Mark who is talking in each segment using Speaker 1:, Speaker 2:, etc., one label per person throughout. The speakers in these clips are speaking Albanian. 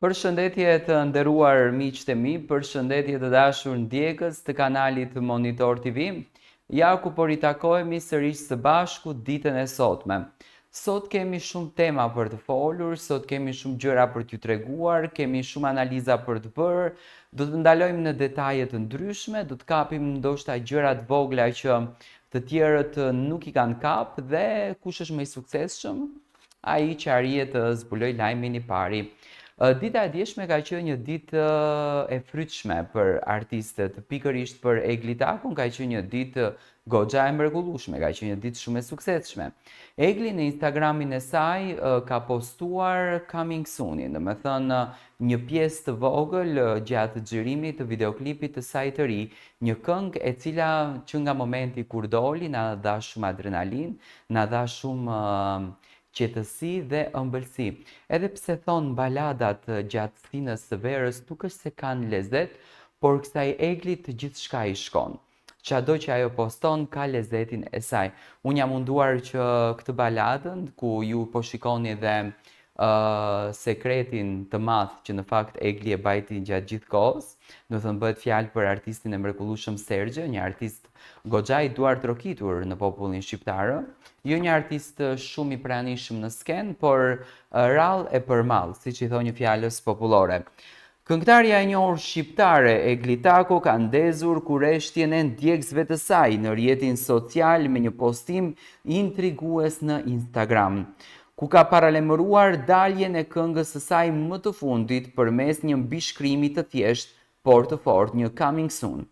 Speaker 1: Përshëndetje të nderuar miqtë e mi, përshëndetje të dashur ndjekës të kanalit Monitor TV. Ja ku po ritakohemi sërish së bashku ditën e sotme. Sot kemi shumë tema për të folur, sot kemi shumë gjëra për t'ju treguar, kemi shumë analiza për të bërë, do të ndalojmë në detaje të ndryshme, do të kapim ndoshta gjërat vogla që të tjerët nuk i kanë kap dhe kush është më i suksesshëm, ai që arrihet të zbuloj lajmin i pari. Dita e djeshme ka qenë një ditë e frytshme për artistët, pikërisht për Egli Takun ka qenë një ditë goxha e mrekullueshme, ka qenë një ditë shumë e suksesshme. Egli në Instagramin e saj ka postuar Coming Soon-in, domethënë një pjesë të vogël gjatë xhirimit të videoklipit të saj të ri, një këngë e cila që nga momenti kur doli na dha shumë adrenalin, na dha shumë qetësi dhe ëmbëlsi. Edhe pse thonë baladat gjatë stinës së verës nuk është se kanë lezet, por kësaj Eglit gjithçka i shkon. Çado që ajo poston ka lezetin e saj. Unë jam munduar që këtë baladën, ku ju po shikoni dhe sekretin të madh që në fakt Egli e bajti gjatë gjithë kohës, do të thënë bëhet fjalë për artistin e mrekullueshëm Sergjo, një artist goxha i duar trokitur në popullin shqiptar, jo një artist shumë i pranishëm në sken, por rrallë e përmall, siç i thonë një fjalës popullore. Këngëtarja e njohur shqiptare Egli Tako ka ndezur kurreshtjen e ndjekësve të saj në rrjetin social me një postim intrigues në Instagram, ku ka paralajmëruar daljen e këngës së saj më të fundit përmes një mbishkrimi të thjeshtë, por të fortë, një Coming Soon.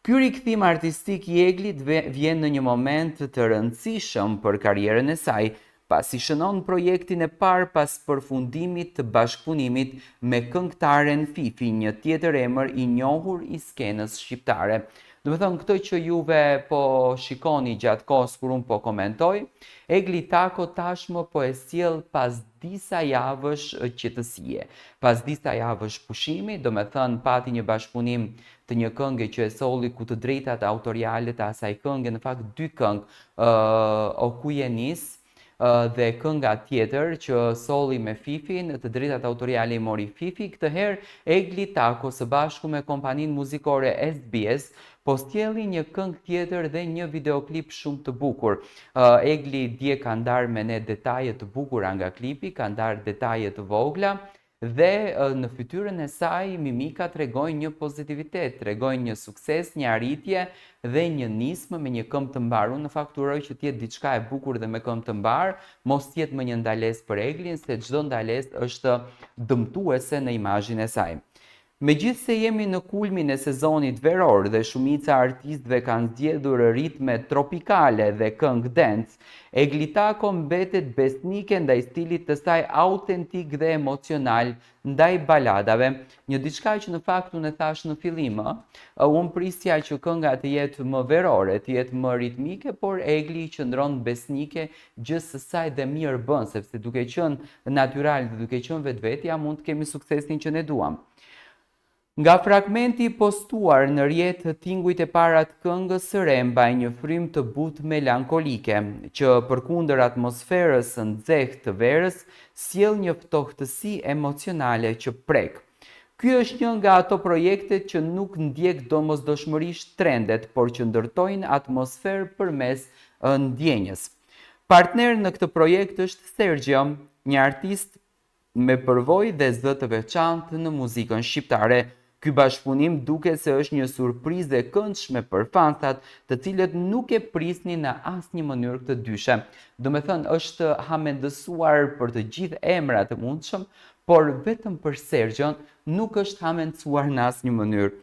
Speaker 1: Ky rikthim artistik i Eglit vjen në një moment të rëndësishëm për karrierën e saj, pasi shënon projektin e parë pas përfundimit të bashkëpunimit me këngëtaren Fifi, një tjetër emër i njohur i skenës shqiptare. Do të thënë këtë që juve po shikoni gjatë kohës kur unë po komentoj, Egli Tako tashmë po e sjell pas disa javësh qetësie, pas disa javësh pushimi, do të thënë pati një bashkëpunim të një këngë që e solli ku të drejtat autoriale të asaj këngë, në fakt dy këngë, O ku je nis dhe kënga tjetër që solli me Fifin, të drejtat autoriale i mori Fifi. Këtë herë Egli Tako së bashku me kompaninë muzikore SBS po sjellin një këngë tjetër dhe një videoklip shumë të bukur. Egli dje ka ndarë me ne detaje të bukura nga klipi, ka ndarë detaje të vogla dhe në fytyrën e saj mimika tregojnë një pozitivitet, tregojnë një sukses, një arritje dhe një nismë me një këmbë të mbar. Unë në fakt uroj që të jetë diçka e bukur dhe me këmbë të mbar, mos jetë më një ndalesë për Eglin, se çdo ndalesë është dëmtuese në imazhin e saj. Megjithse jemi në kulmin e sezonit veror dhe shumica artistëve kanë zgjedhur ritme tropikale dhe këngë dance, Egli Tako mbetet besnike ndaj stilit të saj autentik dhe emocional, ndaj baladave, një diçka që në fakt unë e thash në fillim, unë prisja që kënga të jetë më verore, të jetë më ritmike, por Egli qëndron besnike gjës së saj dhe mirë bën, sepse duke qenë natyral dhe duke qenë vetvetja mund të kemi suksesin që ne duam. Nga fragmenti i postuar në rrjet të tingujt e para të këngës së re mbaj një frym të butë melankolike, që përkundër atmosferës së nxehtë të verës, sjell një ftohtësi emocionale që prek. Ky është një nga ato projekte që nuk ndjek domosdoshmërisht trendet, por që ndërtojnë atmosferë përmes ndjenjës. Partner në këtë projekt është Sergjo, një artist me përvojë dhe zë të veçantë në muzikën shqiptare. Ky bashkëpunim duket se është një surprizë e këndshme për fansat, të cilët nuk e prisnin në asnjë mënyrë këtë dyshe. Do me thënë është hamendësuar për të gjithë emrat e mundshëm, por vetëm për Sergjon nuk është hamendësuar në asnjë mënyrë.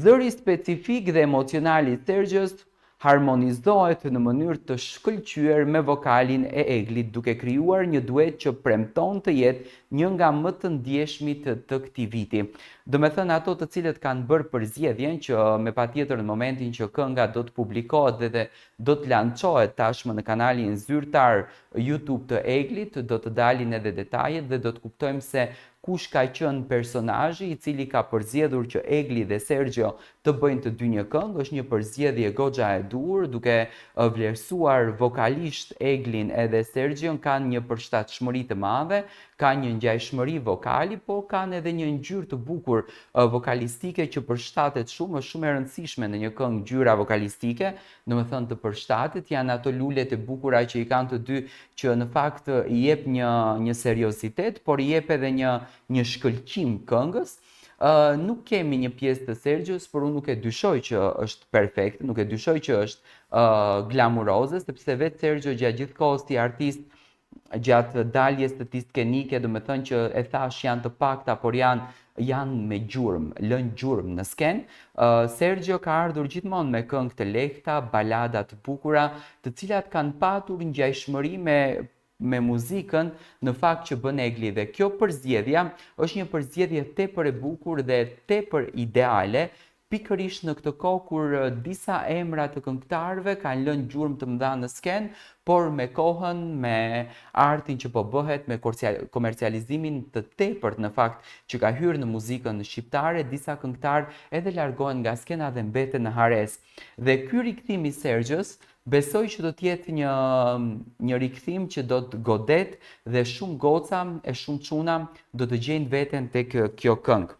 Speaker 1: Zëri specifik dhe emocional i Sergjos harmonizohet në mënyrë të shkëlqyer me vokalin e Eglit, duke krijuar një duet që premton të jetë një nga më të ndjeshmit të këtij viti. Do me thënë ato të cilët kanë bërë përzgjedhjen që me patjetër në momentin që kënga do të publikohet dhe do të lançohet tashmë në kanalin zyrtar YouTube të Eglit, do të dalin edhe detajet dhe do të kuptojmë se kush ka qenë personazhi i cili ka përzgjedhur që Egli dhe Sergio të bëjnë të dy një këngë. Është një përzgjedhje goxha e dur, duke vlerësuar vokalisht Eglin edhe Sergion, kanë një përshtatshmëri të madhe, ka një ngjajshmëri vokali, po kanë edhe një ngjyrë të bukur vokalistike që përshtatet shumë, është shumë e rëndësishme në një këngë ngjyra vokalistike, domethënë të përshtatet, janë ato lulet e bukura që i kanë të dy që në fakt i jep një seriozitet, por i jep edhe një shkëlqim këngës. Nuk kemi një pjesë të Sergios, por unë nuk e dyshoj që është perfekt, nuk e dyshoj që është glamuroze, sepse vetë Sergio gjatë gjithë kohës si artist, gjatë daljes të tij skenike, do me thënë që e thash janë të pakta, por janë me gjurmë, lënë gjurmë në sken. Sergio ka ardhur gjithmonë me këngë të lehta, balada të bukura, të cilat kanë patur ngjajshmëri me muzikën në fakt që bën Egli, dhe kjo përzgjedhja është një përzgjedhje tepër e bukur dhe tepër ideale, pikërisht në këtë kohë kur disa emra të këngëtarëve kanë lënë gjurmë të mëdha në sken, por me kohën, me artin që po bëhet, me komercializimin të tepërt në fakt që ka hyrë në muzikën shqiptare, disa këngëtarë edhe largohen nga skena dhe mbeten në hares. Dhe ky rikthim i Sergios besoj që do të jetë një rikthim që do të godet dhe shumë goca e shumë çuna do të gjejnë veten tek kjo këngë.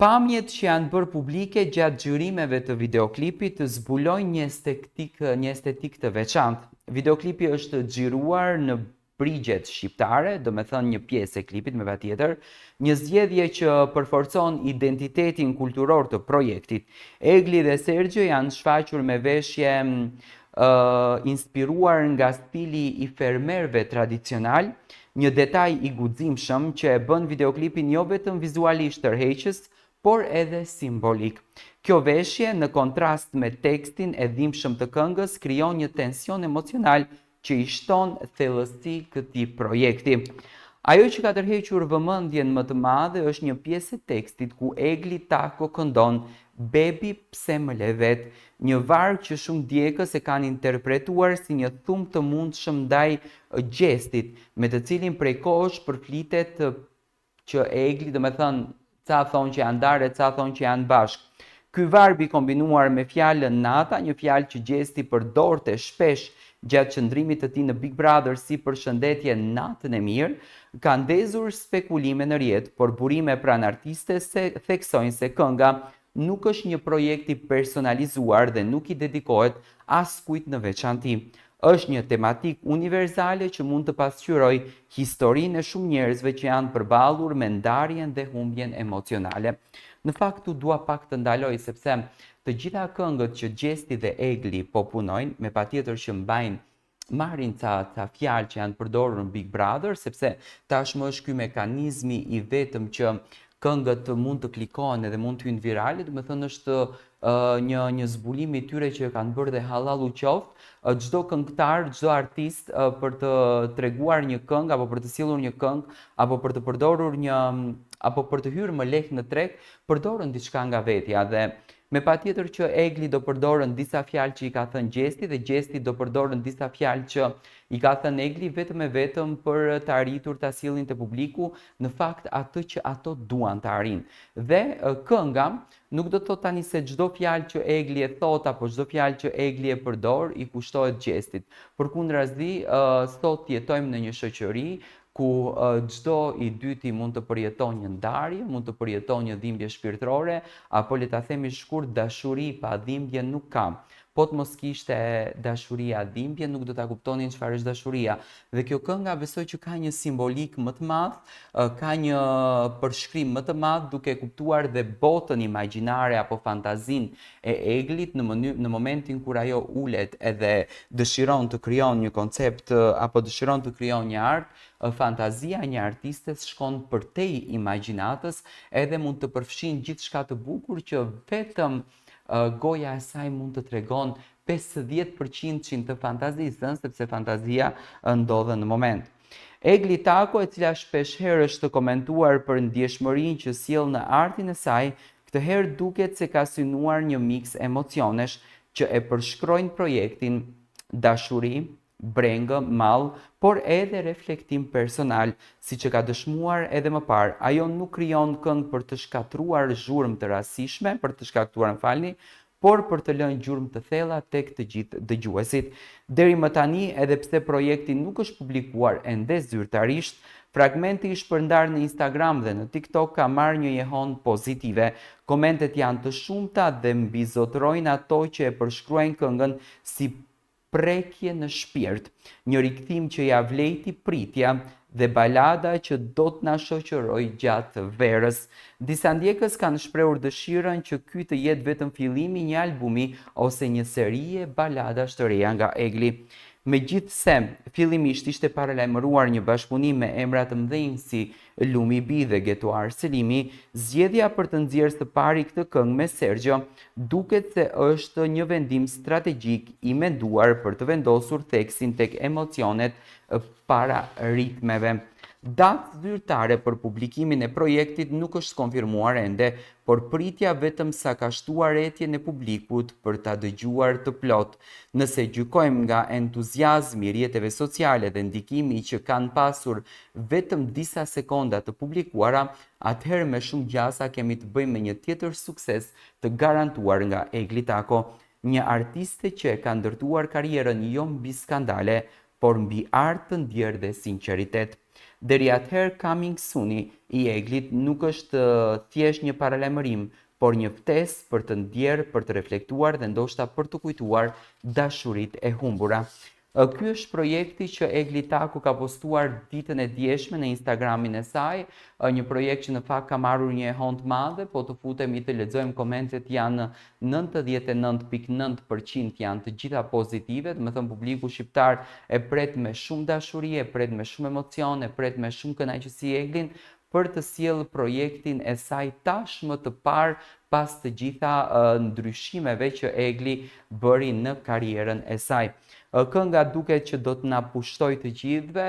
Speaker 1: Pamjet që janë bërë publike gjatë xhirimeve të videoklipit zbulojnë një estetik të veçantë. Videoklipi është xhiruar në brigjet shqiptare, do me thënë një pjesë e klipit me patjetër, një zgjedhje që përforcon identitetin kulturor të projektit. Egli dhe Sergio janë shfaqur me veshje inspiruar nga stili i fermerëve tradicional, një detaj i guximshëm që e bën videoklipin jo vetëm vizualisht tërheqës, por edhe simbolik. Kjo veshje, në kontrast me tekstin e dhimbshëm të këngës, krijon një tension emocional që i shton thellësi këtij projekti. Ajo që ka tërhequr vëmendjen më të madhe është një pjesë e tekstit ku Egli Tako këndon "Bebi pse më le vet", një varg që shumë djegës e kanë interpretuar si një thumë të mundshëm ndaj gjestit, me të cilin prej kohësh përflitet që Egli, do me thënë, ca thonë që janë ndarë, ca thonë që janë bashkë. Ky varg i kombinuar me fjalën Nata, një fjalë që Gjesti përdorte shpesh gjatë qëndrimit të tij në Big Brother si përshëndetje natën e mirë, ka ndezur spekulime në rrjet, por burime pranë artistes theksojnë se kënga nuk është një projekt i personalizuar dhe nuk i dedikohet askujt në veçanti. Është një tematik universale që mund të pasqyroj historinë e shumë njerëzve që janë përballur me ndarjen dhe humbjen emocionale. Në fakt, u dua pak të ndaloj sepse të gjitha këngët që Gjesti dhe Egli po punojnë, me patjetër që marrin ca fjalë që janë përdorur në Big Brother, sepse tashmë është ky mekanizmi i vetëm që këngët mund të klikohen edhe mund të hyjnë virale, do të thënë është një zbulim i tyre që kanë bërë dhe halal u qoftë. Çdo këngëtar, çdo artist për të treguar një këngë apo për të sjellur një këngë apo për të përdorur apo për të hyrë më lehtë në treg, përdorën diçka nga vetja, dhe me patjetër që Egli do përdorën disa fjalë që i ka thënë Gjesti dhe Gjesti do përdorën disa fjalë që i ka thënë Egli vetëm e vetëm për të arritur ta sjellin te publiku në fakt atë që ato duan të arrijnë. Dhe kënga nuk do të thotë tani se çdo fjalë që Egli e thot apo çdo fjalë që Egli e përdor i kushtohet Gjestit. Përkundrazi, sot jetojmë në një shoqëri ku çdo i dyti mund të përjeton një ndarje, mund të përjeton një dhimbje shpirtërore, apo le ta themi shkurt, dashuri pa dhimbje nuk ka. Po të mos kishte dashuria dhimbje, nuk do ta kuptonin çfarë është dashuria. Dhe kjo kënga besoj që ka një simbolik më të madh, ka një përshkrim më të madh, duke kuptuar dhe botën imagjinare apo fantazinë e Eglit në momentin kur ajo ulet edhe dëshiron të krijon një koncept apo dëshiron të krijon një art. Fantazia e një artistes shkon përtej imagjinatës edhe mund të përfshin gjithçka të bukur që vetëm goja e saj mund të tregon 50% të fantazisë, sepse fantazia ndodhet në moment. Egli Tako, e cila shpeshherë është komentuar për ndjeshmërinë që sjell në artin e saj, këtë herë duket se ka synuar një miks emocionesh që e përshkrojnë projektin: dashuri, brengë, mall, por edhe reflektim personal, siç e ka dëshmuar edhe më parë. Ajo nuk krijon këngë për të shkatruar zhurmë të rastishme, për të shkaktuar, por për të lënë gjurmë të thella tek të gjithë dëgjuesit. Deri më tani, edhe pse projekti nuk është publikuar ende zyrtarisht, fragmenti i shpërndar në Instagram dhe në TikTok ka marrë një jehon pozitive. Komentet janë të shumta dhe mbizotrojnë ato që e përshkruajnë këngën si prekje në shpirt, një rikthim që ja vlejti pritja dhe balada që do të na shoqëroj gjatë verës. Disa ndjekës kanë shprehur dëshirën që ky të jetë vetëm fillimi i një albumi ose një serie baladash të reja nga Egli. Megjithse fillimisht ishte paralajmëruar një bashkëpunim me emra të mëdhenj si Lumi B dhe Getuar Selimi, zgjedhja për të nxjerrë së pari këtë këngë me Sergio duket se është një vendim strategjik i menduar për të vendosur theksin tek emocionet para ritmeve. Datë zyrtare për publikimin e projektit nuk është konfirmuar ende, por pritja vetëm sa ka shtuar etjen e publikut për ta dëgjuar të plot. Nëse gjykojmë nga entuziazmi i rrjeteve sociale dhe ndikimi që kanë pasur vetëm disa sekonda të publikuara, atëherë me shumë gjasa kemi të bëjmë me një tjetër sukses të garantuar nga Egli Tako, një artiste që e ka ndërtuar karrierën jo mbi skandale, por mbi art të ndjerë dhe sinqeritet. Deri atëherë Coming Soon i Eglit nuk është thjesht një paralajmërim, por një ftesë për të ndjerë, për të reflektuar dhe ndoshta për të kujtuar dashuritë e humbura. Ky është projekti që Egli Taku ka postuar ditën e djeshme në Instagramin e saj, një projekt që në fakt ka marrur një ehon të madhe, po të futemi të lexojmë komentet janë 99.9% janë të gjitha pozitive, do të thënë publiku shqiptar e pret me shumë dashuri, e pret me shumë emocion, e pret me shumë kënaqësi Eglin për të sjellë projektin e saj tashmë të parë pas të gjitha ndryshimeve që Egli bëri në karrierën e saj. Kënga duket që do të na pushtoj të gjithëve,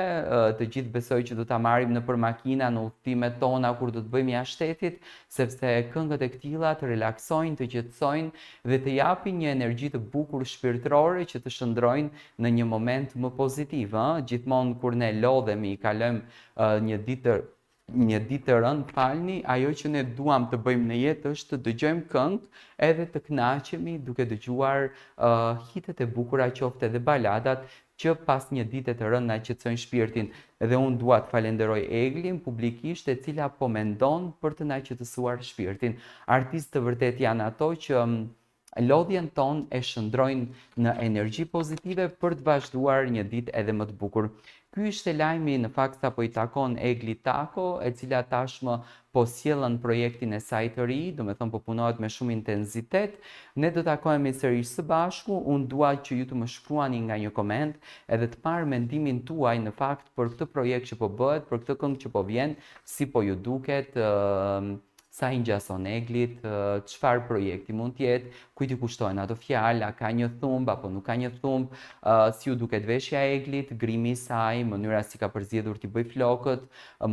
Speaker 1: të gjithë besoj që do ta marrim nëpër makina në udhëtimet tona kur do të bëjmë jashtë shtetit, sepse këngët e këtilla të relaksojnë, të qetësojnë dhe të japin një energji të bukur shpirtërore që të shndrojnë në një moment më pozitiv, Gjithmonë kur ne lodhemi, kalojmë një ditë të rënd, ajo që ne duam të bëjmë në jetë është të dëgjojmë këngë edhe të kënaqemi duke dëgjuar hitet e bukura, qoftë edhe baladat, që pas një dite të rënd na qetësojnë shpirtin. Dhe unë dua të falenderoj Eglin publikisht, e cila po mendon për të na qetësuar shpirtin. Artistë të vërtet janë ato që lodhjen ton e shndrojnë në energji pozitive për të vazhduar një ditë edhe më të bukur. Ky ishte lajmi në fakt sa po i takon Egli Tako, e cila tashmë po sjellën projektin e saj të ri, do me thënë po punohet me shumë intenzitet. Ne do takohemi sërish së bashku, unë dua që ju të më shkruani nga një koment edhe të marr mendimin tuaj në fakt për këtë projekt që po bëhet, për këtë këngë që po vjen, si po ju duket, sa i ngjason Eglit, çfarë projekti mund të jetë, kujt i kushtojnë ato fjalë, a ka një thumb apo nuk ka një thumb, si ju duket veshja e Eglit, grimi i saj, mënyra si ka përzgjedhur t'i bëj flokët,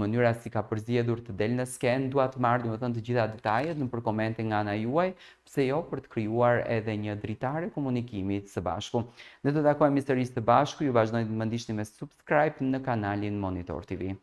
Speaker 1: mënyra si ka përzgjedhur të del në sken, dua të marr domethënë të gjitha detajet nëpër komente nga ana juaj, pse jo për të krijuar edhe një dritare komunikimi së bashku. Ne do të takohemi sërish së bashku, ju vazhdoni të më ndiqni me subscribe në kanalin Monitor TV.